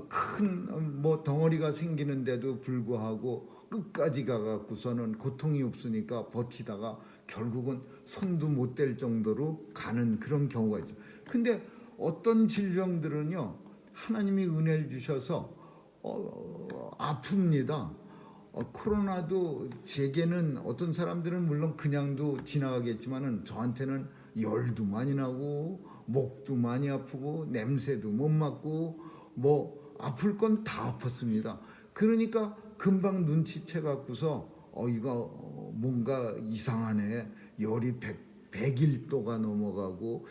큰 뭐 덩어리가 생기는데도 불구하고 끝까지 가갖고서는 고통이 없으니까 버티다가 결국은 손도 못 댈 정도로 가는 그런 경우가 있어요. 근데 어떤 질병들은요 하나님이 은혜를 주셔서 아픕니다. 코로나도 제게는 어떤 사람들은 물론 그냥도 지나가겠지만은 저한테는 열도 많이 나고 목도 많이 아프고 냄새도 못 맡고 뭐 아플 건 다 아팠습니다. 그러니까 금방 눈치채 갖고서 이거 뭔가 이상하네. 열이 101도가 넘어가고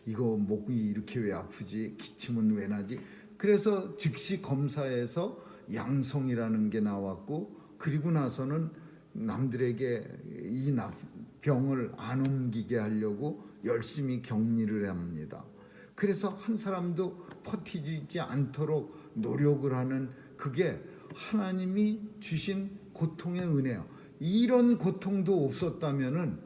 이거 목이 이렇게 왜 아프지? 기침은 왜 나지? 그래서 즉시 검사해서 양성이라는 게 나왔고 그리고 나서는 남들에게 이 병을 안 옮기게 하려고 열심히 격리를 합니다. 그래서 한 사람도 버티지 않도록 노력을 하는 그게 하나님이 주신 고통의 은혜요. 이런 고통도 없었다면은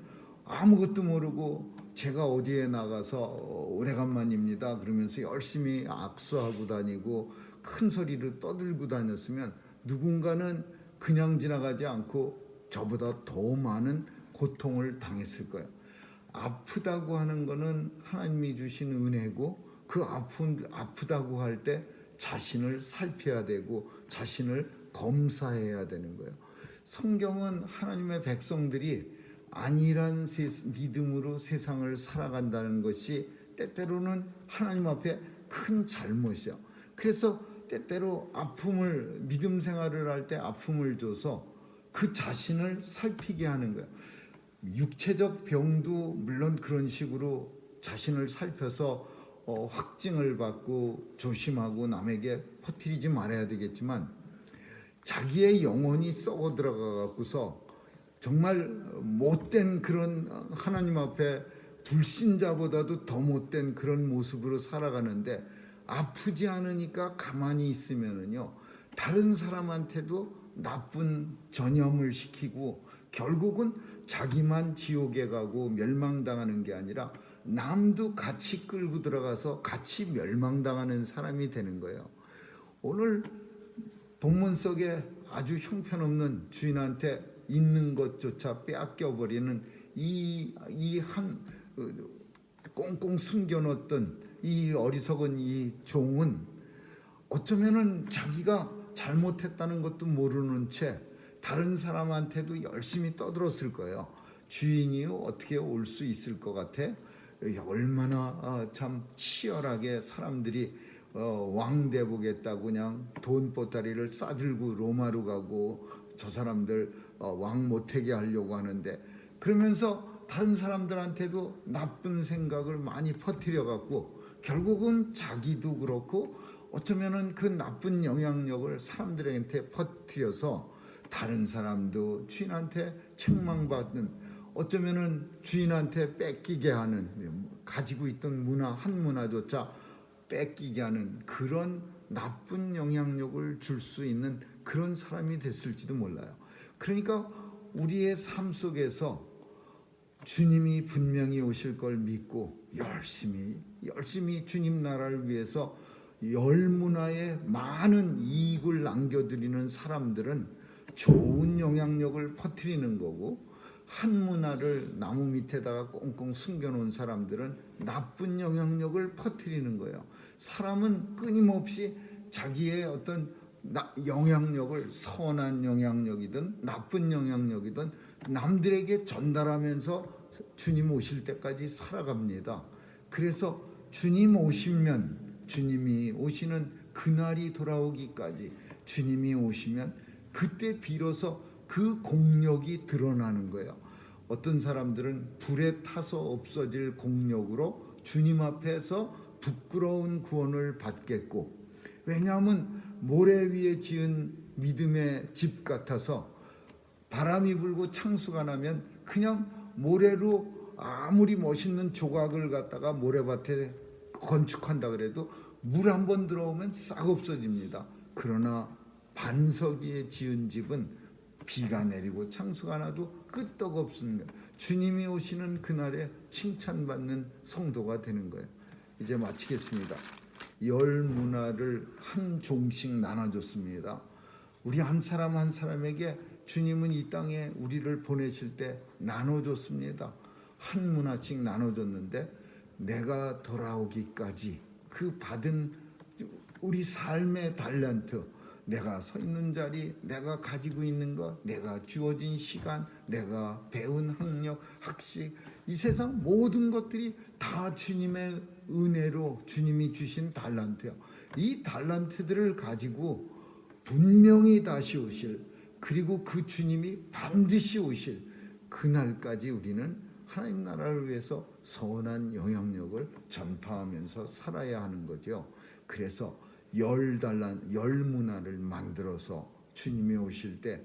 아무것도 모르고 제가 어디에 나가서 오래간만입니다 그러면서 열심히 악수하고 다니고 큰 소리를 떠들고 다녔으면 누군가는 그냥 지나가지 않고 저보다 더 많은 고통을 당했을 거예요. 아프다고 하는 거는 하나님이 주신 은혜고 그 아프다고 할 때 자신을 살펴야 되고 자신을 검사해야 되는 거예요. 성경은 하나님의 백성들이 안일한 믿음으로 세상을 살아간다는 것이 때때로는 하나님 앞에 큰 잘못이야. 그래서 때때로 아픔을 믿음 생활을 할 때 아픔을 줘서 그 자신을 살피게 하는 거야. 육체적 병도 물론 그런 식으로 자신을 살펴서 확증을 받고 조심하고 남에게 퍼뜨리지 말아야 되겠지만 자기의 영혼이 썩어 들어가 갖고서 정말 못된 그런 하나님 앞에 불신자보다도 더 못된 그런 모습으로 살아가는데 아프지 않으니까 가만히 있으면은요 다른 사람한테도 나쁜 전염을 시키고 결국은 자기만 지옥에 가고 멸망당하는 게 아니라 남도 같이 끌고 들어가서 같이 멸망당하는 사람이 되는 거예요. 오늘 본문 속에 아주 형편없는 주인한테 있는 것조차 빼앗겨 버리는 이 한 꽁꽁 숨겨놓던 이 어리석은 이 종은 어쩌면은 자기가 잘못했다는 것도 모르는 채 다른 사람한테도 열심히 떠들었을 거예요. 주인이요 어떻게 올 수 있을 것 같아? 얼마나 참 치열하게 사람들이 왕대 보겠다고 그냥 돈 보따리를 싸들고 로마로 가고 저 사람들 왕 못하게 하려고 하는데 그러면서 다른 사람들한테도 나쁜 생각을 많이 퍼뜨려 갖고 결국은 자기도 그렇고 어쩌면은 그 나쁜 영향력을 사람들한테 퍼뜨려서 다른 사람도 주인한테 책망받는 어쩌면은 주인한테 뺏기게 하는 가지고 있던 문화 한 문화조차 뺏기게 하는 그런 나쁜 영향력을 줄 수 있는 그런 사람이 됐을지도 몰라요. 그러니까 우리의 삶 속에서 주님이 분명히 오실 걸 믿고 열심히 주님 나라를 위해서 열문화에 많은 이익을 남겨드리는 사람들은 좋은 영향력을 퍼뜨리는 거고 한 문화를 나무 밑에다가 꽁꽁 숨겨놓은 사람들은 나쁜 영향력을 퍼뜨리는 거예요. 사람은 끊임없이 자기의 어떤 영향력을 선한 영향력이든 나쁜 영향력이든 남들에게 전달하면서 주님 오실 때까지 살아갑니다. 그래서 주님 오시면 주님이 오시는 그날이 돌아오기까지 주님이 오시면 그때 비로소 그 공력이 드러나는 거예요. 어떤 사람들은 불에 타서 없어질 공력으로 주님 앞에서 부끄러운 구원을 받겠고, 왜냐하면 모래 위에 지은 믿음의 집 같아서 바람이 불고 창수가 나면 그냥 모래로 아무리 멋있는 조각을 갖다가 모래밭에 건축한다 그래도 물 한 번 들어오면 싹 없어집니다. 그러나 반석 위에 지은 집은 비가 내리고 창수가 나도 끄떡없습니다. 주님이 오시는 그날에 칭찬받는 성도가 되는 거예요. 이제 마치겠습니다. 열 문화를 한 종씩 나눠줬습니다. 우리 한 사람 한 사람에게 주님은 이 땅에 우리를 보내실 때 나눠줬습니다. 한 문화씩 나눠줬는데 내가 돌아오기까지 그 받은 우리 삶의 달란트, 내가 서 있는 자리, 내가 가지고 있는 것, 내가 주어진 시간, 내가 배운 학력, 학식, 이 세상 모든 것들이 다 주님의 은혜로 주님이 주신 달란트예요. 이 달란트들을 가지고 분명히 다시 오실, 그리고 그 주님이 반드시 오실 그날까지 우리는 하나님 나라를 위해서 선한 영향력을 전파하면서 살아야 하는 거죠. 그래서 열 문화를 만들어서 주님이 오실 때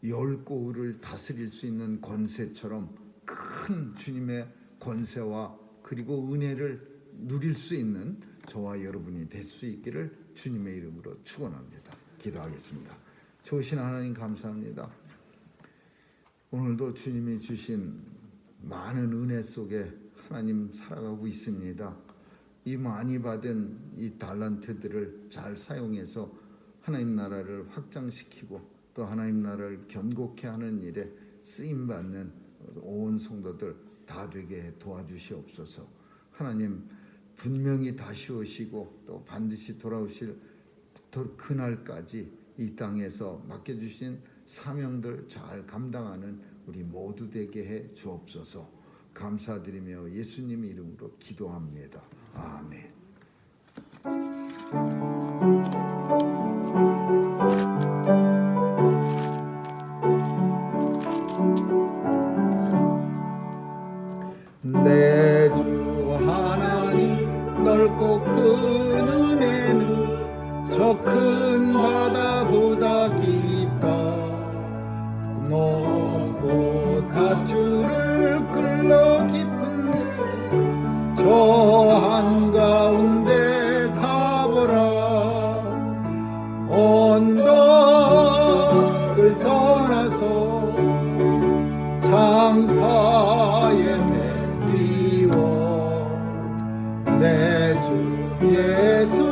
열 고을을 다스릴 수 있는 권세처럼 큰 주님의 권세와 그리고 은혜를 누릴 수 있는 저와 여러분이 될 수 있기를 주님의 이름으로 축원합니다. 기도하겠습니다. 좋으신 하나님 감사합니다. 오늘도 주님이 주신 많은 은혜 속에 하나님 살아가고 있습니다. 이 많이 받은 이 달란트들을 잘 사용해서 하나님 나라를 확장시키고 또 하나님 나라를 견고케 하는 일에 쓰임받는 온 성도들 다 되게 도와주시옵소서. 하나님 분명히 다시 오시고 또 반드시 돌아오실 그날까지 이 땅에서 맡겨주신 사명들 잘 감당하는 우리 모두 되게 해 주옵소서. 감사드리며 예수님 이름으로 기도합니다. 아멘. 내 주 하나님 넓고 큰 은혜는 저 큰 바다보다 깊다. 높고 닷줄을 끌러 깊은데 저 한가운데 가보라. 언덕을 떠나서 장파에 내띄워 내 주 예수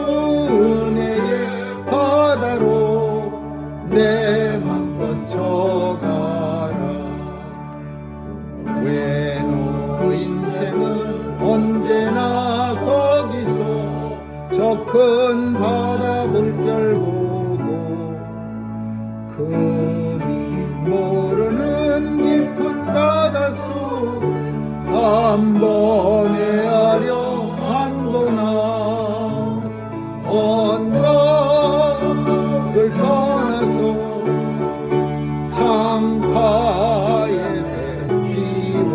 은혜의 바다로 내 맘껏 져가라. 왜 너 인생은 언제나 거기서 저 큰 바다 물결 보고 금이 모르는 깊은 바닷속 한 번에 아령 보나. 언덕을 떠나서 창파에 대띄워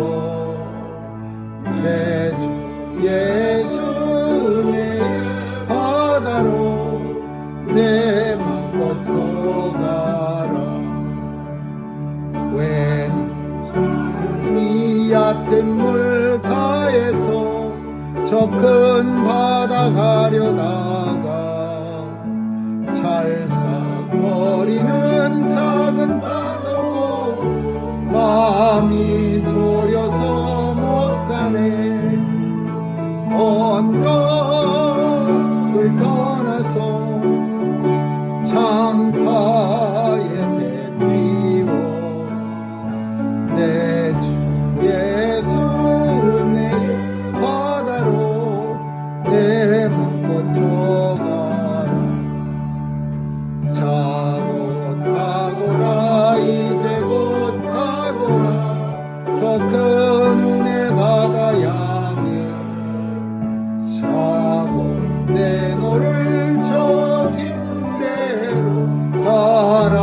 내 주 예수 은혜의 바다로 내 맘껏 떠가라. 왜 이 얕은 물가에서 저 큰 바다 가려다가 찰싹거리는 작은 바다고 마음이 졸여서 못 가네. 언덕을 떠나서 창파에 대띄워 내 주 예수 은혜의 바다로 내 맘껏 져가라. 자고 가거라 이제 곧 가거라 저 큰 은혜 바다 향해. 자고 내 너를 저 깊은 데로 가라.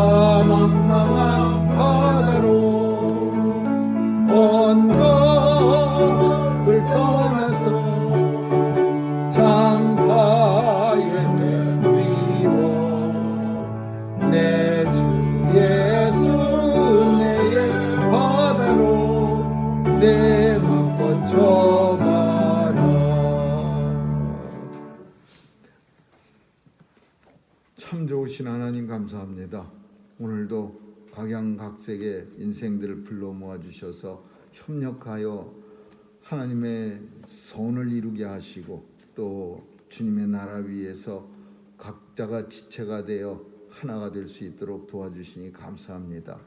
망망한 바다로 참 좋으신 하나님 감사합니다. 오늘도 각양각색의 인생들을 불러 모아주셔서 협력하여 하나님의 선을 이루게 하시고 또 주님의 나라 위에서 각자가 지체가 되어 하나가 될 수 있도록 도와주시니 감사합니다.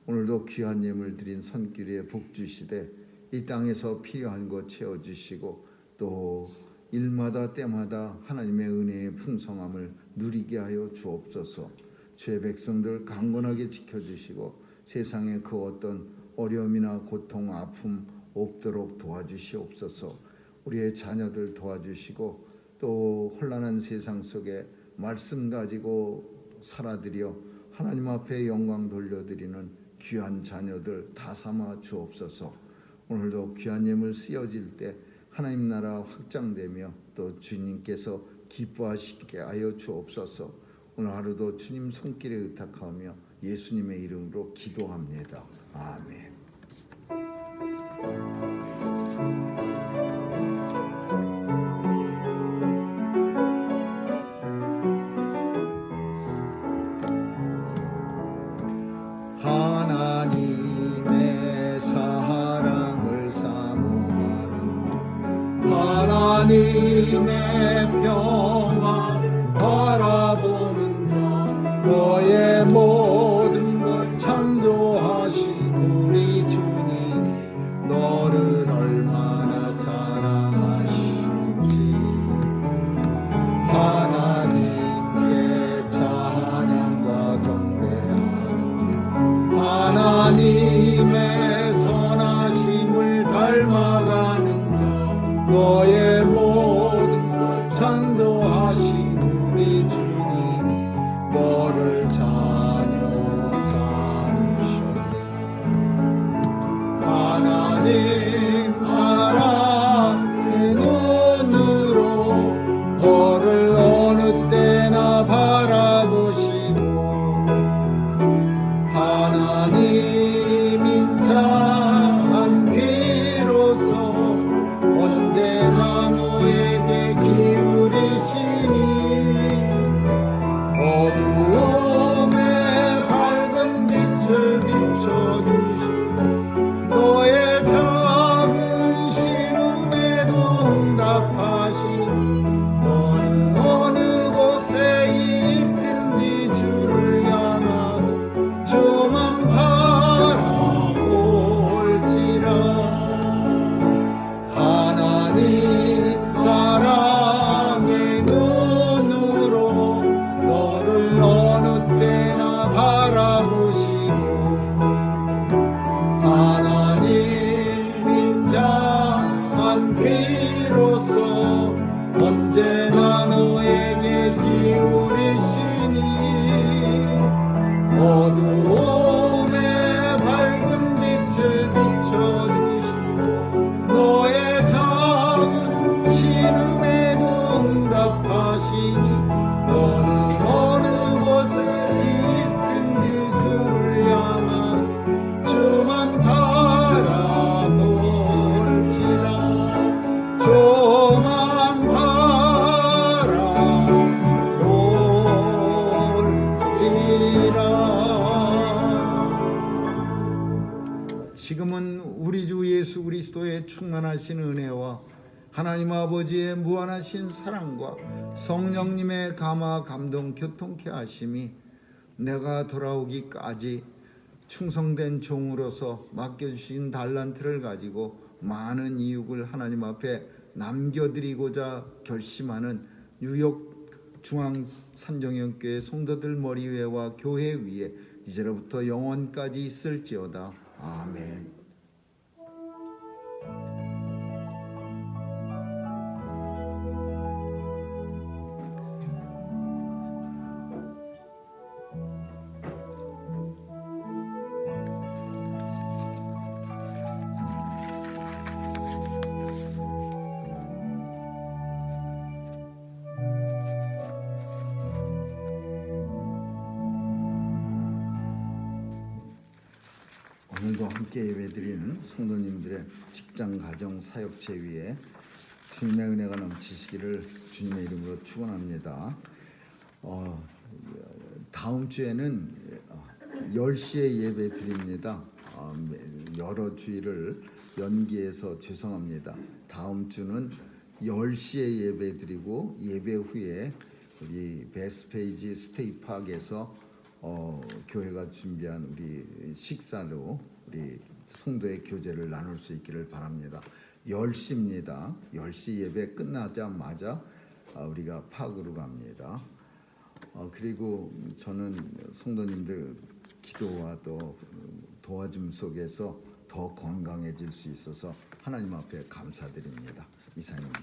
오늘도 귀한 예물 드린 손길에 복 주시되 이 땅에서 필요한 것 채워주시고 또 일마다 때마다 하나님의 은혜의 풍성함을 누리게 하여 주옵소서. 주의 백성들 강건하게 지켜주시고 세상에 그 어떤 어려움이나 고통, 아픔 없도록 도와주시옵소서. 우리의 자녀들 도와주시고 또 혼란한 세상 속에 말씀 가지고 살아드려 하나님 앞에 영광 돌려드리는 귀한 자녀들 다 삼아 주옵소서. 오늘도 귀한 예물 쓰여질 때 하나님 나라 확장되며 또 주님께서 기뻐하시게 하여 주옵소서. 오늘 하루도 주님 손길에 의탁하며 예수님의 이름으로 기도합니다. 아멘. 하나님의 사랑을 사모하는 하나님의 평화를 바라보는 자 너의 모든 것 창조하신 우리 주님 너를 얼마나 사랑하시는지 하나님께 찬양과 경배하는 하나님의 선하심을 닮아가는 자 너의 모든 것 창조하신 우리 주님 너를 자녀 삼으셨네. 하나님 사랑의 눈으로 너를 어느 때나 바라보시고 하나님 인자한 귀로서 언제나 너에게 기울이시니 어두움에 밝은 빛을 비춰주시고 너의 작은 신음에도 응답하시니 너는 어느 곳에 있든지 주를 향하고 주만 바라볼지라. 하나님 사랑의 눈으로 너를 어느 때나 바라보시고 하나님 인자한 귀로서 언제나 너에게 기울이시니 어두움에 밝은 빛을 비춰주시고 너의 작은 신음에도 응답하시니 너는 어느 곳에 있든지 주를 향한 주만 바라볼지라. 주만 바라볼지라. 지금은 우리 주 예수 그리스도의 충만하신 은혜와 하나님 아버지의 무한하신 사랑과 성령님의 감화 감동 교통케 하심이 내가 돌아오기까지 충성된 종으로서 맡겨주신 달란트를 가지고 많은 이육을 하나님 앞에 남겨드리고자 결심하는 뉴욕 중앙산정연교회 성도들 머리 위에와 교회 위에 이제로부터 영원까지 있을지어다. 아멘. 오늘도 함께 예배드리는 성도님들의 직장, 가정, 사역체 위에 주님의 은혜가 넘치시기를 주님의 이름으로 축원합니다. 다음 주에는 10시에 예배 드립니다. 여러 주일을 연기해서 죄송합니다. 다음 주는 10시에 예배 드리고 예배 후에 우리 베스페이지 스테이팍에서 교회가 준비한 우리 식사로 우리 성도의 교제를 나눌 수 있기를 바랍니다. 10시입니다. 10시 예배 끝나자마자 우리가 팍으로 갑니다. 그리고 저는 성도님들 기도와 또 도와줌 속에서 더 건강해질 수 있어서 하나님 앞에 감사드립니다. 이상입니다.